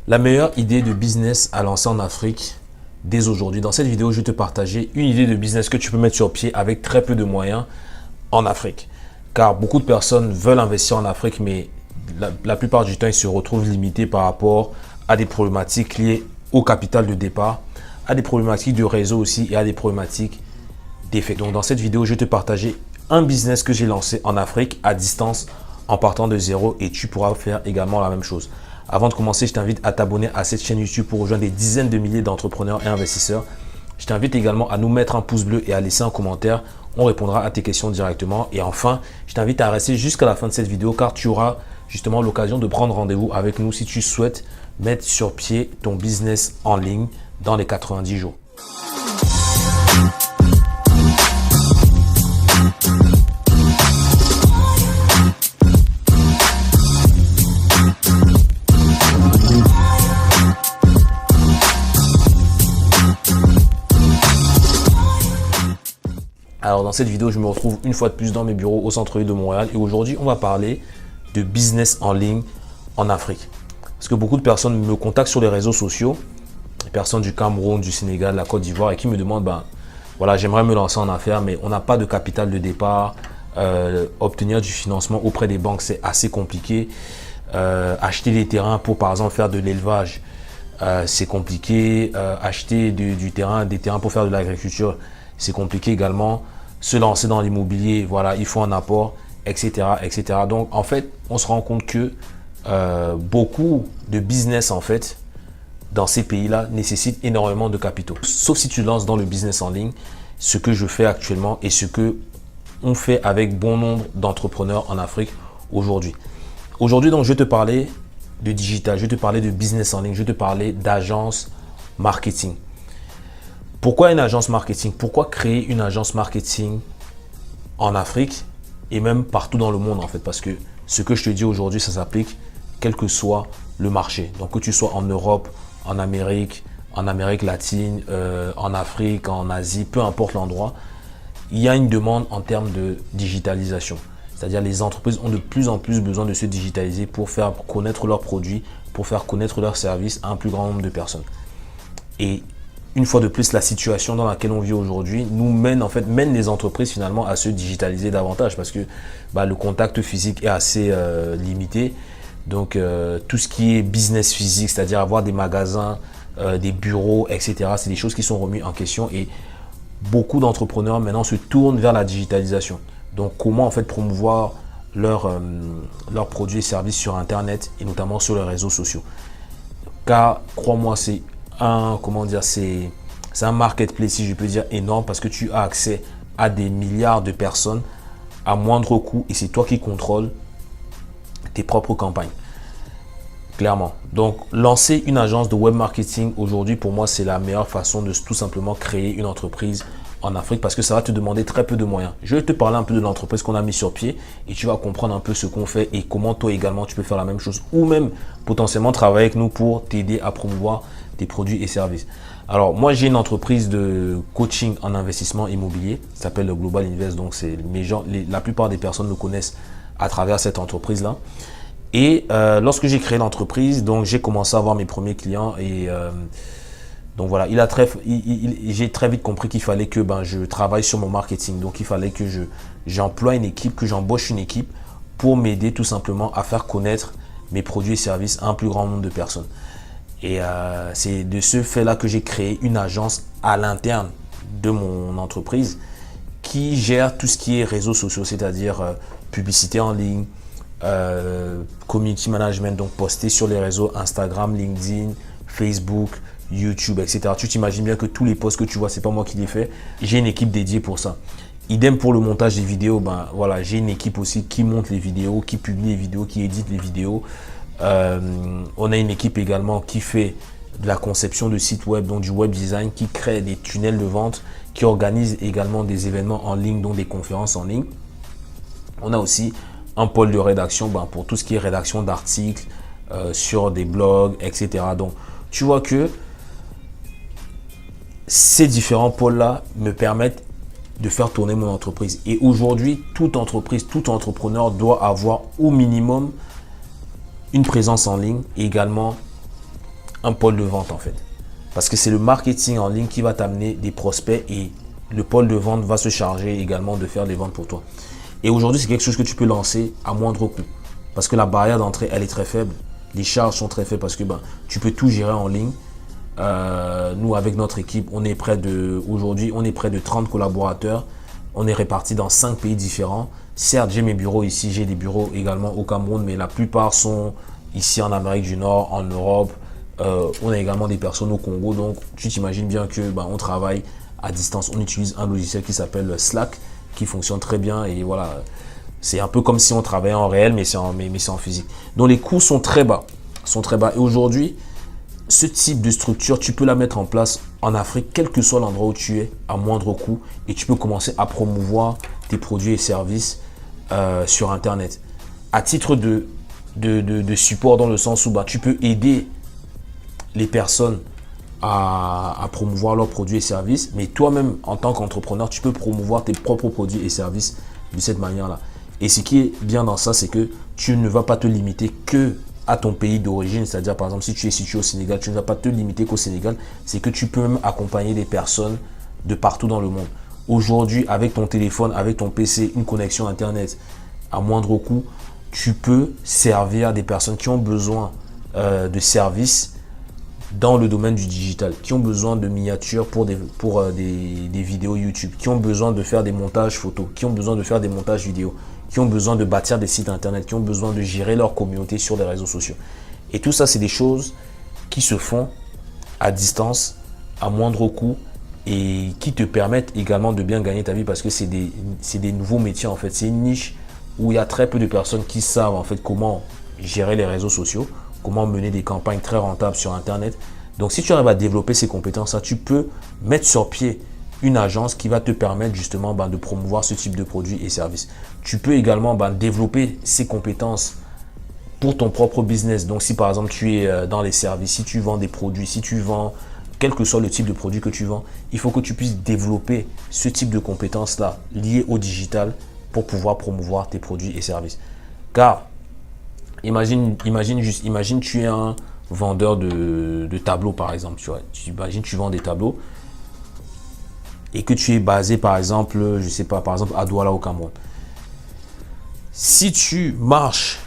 La meilleure idée de business à lancer en Afrique dès aujourd'hui. Dans cette vidéo, je vais te partager une idée de business que tu peux mettre sur pied avec très peu de moyens en Afrique. Car beaucoup de personnes veulent investir en Afrique, mais la plupart du temps, ils se retrouvent limités par rapport à des problématiques liées au capital de départ, à des problématiques de réseau aussi et à des problématiques d'effet. Donc dans cette vidéo, je vais te partager un business que j'ai lancé en Afrique à distance en partant de zéro et tu pourras faire également la même chose. Avant de commencer, je t'invite à t'abonner à cette chaîne YouTube pour rejoindre des dizaines de milliers d'entrepreneurs et investisseurs. Je t'invite également à nous mettre un pouce bleu et à laisser un commentaire. On répondra à tes questions directement. Et enfin, je t'invite à rester jusqu'à la fin de cette vidéo car tu auras justement l'occasion de prendre rendez-vous avec nous si tu souhaites mettre sur pied ton business en ligne dans les 90 jours. Alors dans cette vidéo, je me retrouve une fois de plus dans mes bureaux au centre-ville de Montréal et aujourd'hui, on va parler de business en ligne en Afrique. Parce que beaucoup de personnes me contactent sur les réseaux sociaux, des personnes du Cameroun, du Sénégal, de la Côte d'Ivoire et qui me demandent, voilà, j'aimerais me lancer en affaires, mais on n'a pas de capital de départ. Obtenir du financement auprès des banques, c'est assez compliqué. Acheter des terrains pour, par exemple, faire de l'élevage, c'est compliqué. Acheter des terrains pour faire de l'agriculture, c'est compliqué également. Se lancer dans l'immobilier, voilà, il faut un apport, etc., etc. Donc, en fait, on se rend compte que beaucoup de business, en fait, dans ces pays-là, nécessitent énormément de capitaux. Sauf si tu lances dans le business en ligne, ce que je fais actuellement et ce que on fait avec bon nombre d'entrepreneurs en Afrique aujourd'hui. Aujourd'hui, donc, je vais te parler de digital, je vais te parler de business en ligne, je vais te parler d'agence marketing. Pourquoi une agence marketing? Pourquoi créer une agence marketing en Afrique et même partout dans le monde en fait? Parce que ce que je te dis aujourd'hui, ça s'applique quel que soit le marché. Donc que tu sois en Europe, en Amérique latine, en Afrique, en Asie, peu importe l'endroit, il y a une demande en termes de digitalisation. C'est-à-dire les entreprises ont de plus en plus besoin de se digitaliser pour faire connaître leurs produits, pour faire connaître leurs services à un plus grand nombre de personnes. Et une fois de plus, la situation dans laquelle on vit aujourd'hui nous mène les entreprises finalement à se digitaliser davantage parce que le contact physique est assez limité. Donc tout ce qui est business physique, c'est-à-dire avoir des magasins, des bureaux, etc., c'est des choses qui sont remises en question et beaucoup d'entrepreneurs maintenant se tournent vers la digitalisation. Donc comment en fait promouvoir leurs produits et services sur Internet et notamment sur les réseaux sociaux. Car crois-moi, c'est un marketplace, si je peux dire, énorme parce que tu as accès à des milliards de personnes à moindre coût et c'est toi qui contrôles tes propres campagnes. Clairement. Donc, lancer une agence de web marketing aujourd'hui, pour moi, c'est la meilleure façon de tout simplement créer une entreprise en Afrique parce que ça va te demander très peu de moyens. Je vais te parler un peu de l'entreprise qu'on a mis sur pied et tu vas comprendre un peu ce qu'on fait et comment toi également tu peux faire la même chose ou même potentiellement travailler avec nous pour t'aider à promouvoir tes produits et services. Alors, moi, j'ai une entreprise de coaching en investissement immobilier. Ça s'appelle le Global Invest. Donc, la plupart des personnes me connaissent à travers cette entreprise-là. Et lorsque j'ai créé l'entreprise, donc j'ai commencé à avoir mes premiers clients. Et donc, voilà, j'ai très vite compris qu'il fallait que je travaille sur mon marketing. Donc, il fallait que j'emploie une équipe, que j'embauche une équipe pour m'aider tout simplement à faire connaître mes produits et services à un plus grand nombre de personnes. Et c'est de ce fait-là que j'ai créé une agence à l'interne de mon entreprise qui gère tout ce qui est réseaux sociaux, c'est-à-dire publicité en ligne, community management, donc poster sur les réseaux Instagram, LinkedIn, Facebook, YouTube, etc. Tu t'imagines bien que tous les posts que tu vois, c'est pas moi qui les fais. J'ai une équipe dédiée pour ça. Idem pour le montage des vidéos, voilà, j'ai une équipe aussi qui monte les vidéos, qui publie les vidéos, qui édite les vidéos. On a une équipe également qui fait de la conception de sites web, donc du web design, qui crée des tunnels de vente, qui organise également des événements en ligne, donc des conférences en ligne. On a aussi un pôle de rédaction pour tout ce qui est rédaction d'articles sur des blogs, etc. Donc, tu vois que ces différents pôles-là me permettent de faire tourner mon entreprise. Et aujourd'hui, toute entreprise, tout entrepreneur doit avoir au minimum une présence en ligne et également un pôle de vente en fait. Parce que c'est le marketing en ligne qui va t'amener des prospects et le pôle de vente va se charger également de faire des ventes pour toi. Et aujourd'hui, c'est quelque chose que tu peux lancer à moindre coût. Parce que la barrière d'entrée, elle est très faible. Les charges sont très faibles parce que tu peux tout gérer en ligne. Nous, avec notre équipe, aujourd'hui, on est près de 30 collaborateurs. On est répartis dans 5 pays différents. Certes, j'ai mes bureaux ici, j'ai des bureaux également au Cameroun, mais la plupart sont ici en Amérique du Nord, en Europe. On a également des personnes au Congo. Donc, tu t'imagines bien que on travaille à distance. On utilise un logiciel qui s'appelle Slack, qui fonctionne très bien. Et voilà, c'est un peu comme si on travaillait en réel, mais c'est en physique. Donc, les coûts sont très bas. Et aujourd'hui, ce type de structure, tu peux la mettre en place en Afrique, quel que soit l'endroit où tu es, à moindre coût. Et tu peux commencer à promouvoir tes produits et services sur Internet. À titre de support, dans le sens où tu peux aider les personnes à promouvoir leurs produits et services. Mais toi-même, en tant qu'entrepreneur, tu peux promouvoir tes propres produits et services de cette manière-là. Et ce qui est bien dans ça, c'est que tu ne vas pas te limiter que à ton pays d'origine, c'est-à-dire par exemple si tu es situé au Sénégal, tu ne vas pas te limiter qu'au Sénégal, c'est que tu peux même accompagner des personnes de partout dans le monde. Aujourd'hui, avec ton téléphone, avec ton PC, une connexion Internet à moindre coût, tu peux servir des personnes qui ont besoin de services dans le domaine du digital, qui ont besoin de miniatures pour des vidéos YouTube, qui ont besoin de faire des montages photos, qui ont besoin de faire des montages vidéo, qui ont besoin de bâtir des sites internet, qui ont besoin de gérer leur communauté sur les réseaux sociaux. Et tout ça, c'est des choses qui se font à distance, à moindre coût et qui te permettent également de bien gagner ta vie parce que c'est des nouveaux métiers en fait. C'est une niche où il y a très peu de personnes qui savent en fait comment gérer les réseaux sociaux, comment mener des campagnes très rentables sur Internet. Donc, si tu arrives à développer ces compétences-là, tu peux mettre sur pied une agence qui va te permettre justement de promouvoir ce type de produits et services. Tu peux également développer ces compétences pour ton propre business. Donc, si par exemple tu es dans les services, si tu vends des produits, si tu vends quel que soit le type de produit que tu vends, il faut que tu puisses développer ce type de compétences-là liées au digital pour pouvoir promouvoir tes produits et services. Car imagine tu es un vendeur de tableaux par exemple. Tu vends des tableaux et que tu es basé par exemple, je sais pas, par exemple à Douala au Cameroun. Si tu marches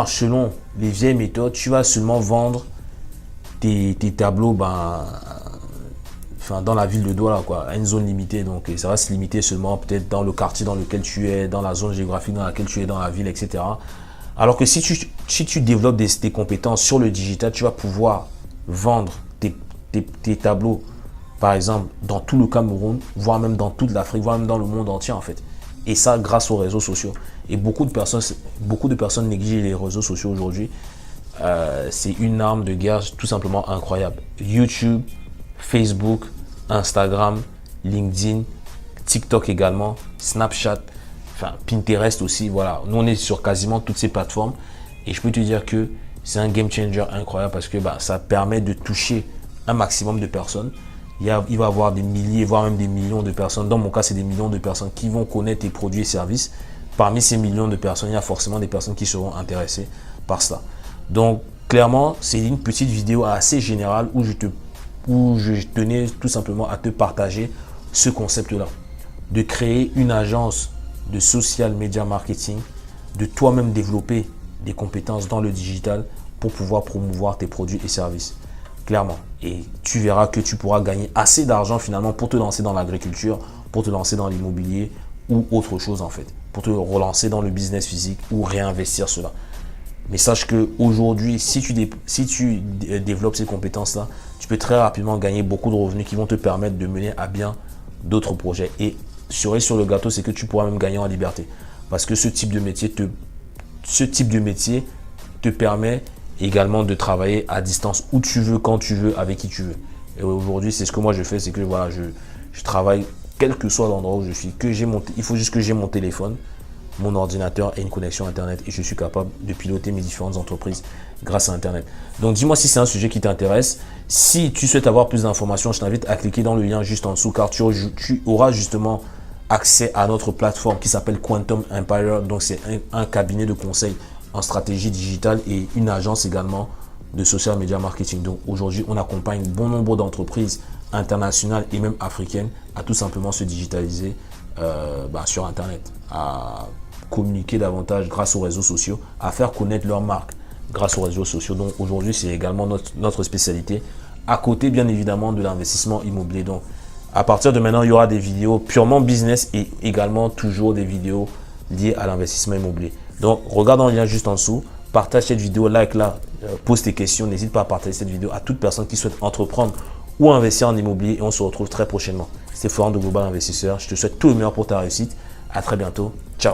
selon les vieilles méthodes, tu vas seulement vendre tes tableaux dans la ville de Douala, à une zone limitée. Donc ça va se limiter seulement peut-être dans le quartier dans lequel tu es, dans la zone géographique dans laquelle tu es, dans la ville, etc. Alors que si tu développes tes compétences sur le digital, tu vas pouvoir vendre tes tableaux, par exemple, dans tout le Cameroun, voire même dans toute l'Afrique, voire même dans le monde entier en fait. Et ça grâce aux réseaux sociaux. Et beaucoup de personnes négligent les réseaux sociaux aujourd'hui. C'est une arme de guerre tout simplement incroyable. YouTube, Facebook, Instagram, LinkedIn, TikTok également, Snapchat, Pinterest aussi. Voilà, nous on est sur quasiment toutes ces plateformes. Et je peux te dire que c'est un game changer incroyable parce que ça permet de toucher un maximum de personnes. Il va y avoir des milliers, voire même des millions de personnes. Dans mon cas, c'est des millions de personnes qui vont connaître tes produits et services. Parmi ces millions de personnes, il y a forcément des personnes qui seront intéressées par cela. Donc, clairement, c'est une petite vidéo assez générale où je tenais tout simplement à te partager ce concept-là. De créer une agence de social media marketing, de toi-même développer des compétences dans le digital pour pouvoir promouvoir tes produits et services. Clairement. Et tu verras que tu pourras gagner assez d'argent finalement pour te lancer dans l'agriculture, pour te lancer dans l'immobilier ou autre chose en fait. Pour te relancer dans le business physique ou réinvestir cela. Mais sache qu'aujourd'hui, si tu développes ces compétences-là, tu peux très rapidement gagner beaucoup de revenus qui vont te permettre de mener à bien d'autres projets. Et cerise sur le gâteau, c'est que tu pourras même gagner en liberté. Parce que ce type de métier te permet également de travailler à distance où tu veux, quand tu veux, avec qui tu veux. Et aujourd'hui, c'est ce que moi je fais, c'est que voilà, je travaille quel que soit l'endroit où je suis. Il faut juste que j'ai mon téléphone, mon ordinateur et une connexion Internet et je suis capable de piloter mes différentes entreprises grâce à Internet. Donc dis-moi si c'est un sujet qui t'intéresse. Si tu souhaites avoir plus d'informations, je t'invite à cliquer dans le lien juste en dessous car tu auras justement accès à notre plateforme qui s'appelle Quantum Empire. Donc c'est un cabinet de conseil en stratégie digitale et une agence également de social media marketing. Donc aujourd'hui, on accompagne bon nombre d'entreprises internationales et même africaines à tout simplement se digitaliser sur Internet, à communiquer davantage grâce aux réseaux sociaux, à faire connaître leur marque grâce aux réseaux sociaux. Donc aujourd'hui, c'est également notre spécialité, à côté bien évidemment de l'investissement immobilier. Donc à partir de maintenant, il y aura des vidéos purement business et également toujours des vidéos liées à l'investissement immobilier. Donc regarde dans le lien juste en dessous, partage cette vidéo, like là, pose tes questions, n'hésite pas à partager cette vidéo à toute personne qui souhaite entreprendre ou investir en immobilier et on se retrouve très prochainement. C'était Florent de Global Investisseur, je te souhaite tout le meilleur pour ta réussite. À très bientôt, ciao.